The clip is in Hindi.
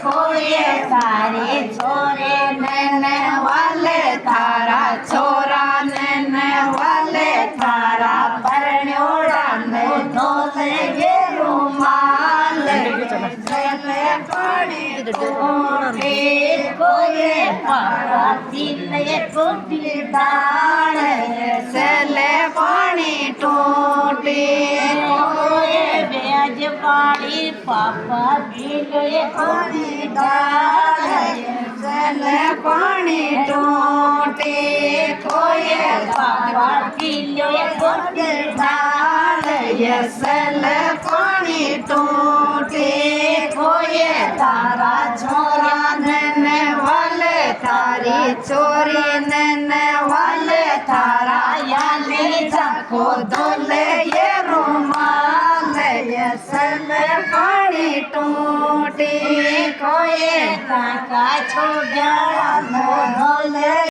खोए तारे छोरे ने वाले थारा छोरा ने वाले थारा परण्योड़ा ने धोले ये रुमाल चले पानी टूटी कोए पापा दिले कोटी दाल चले पानी टूटी कोए ब्याज पानी पापा दिले कोटी दाल चले पानी टूटी कोए पापा दिले कोटी दाल सल पानी टूटी कोए तारा छोरा ने वाले थारी चोरी ने वाले थारा याली जाको दोले ये रुमाल सल पानी टूटी कोए काका छोड़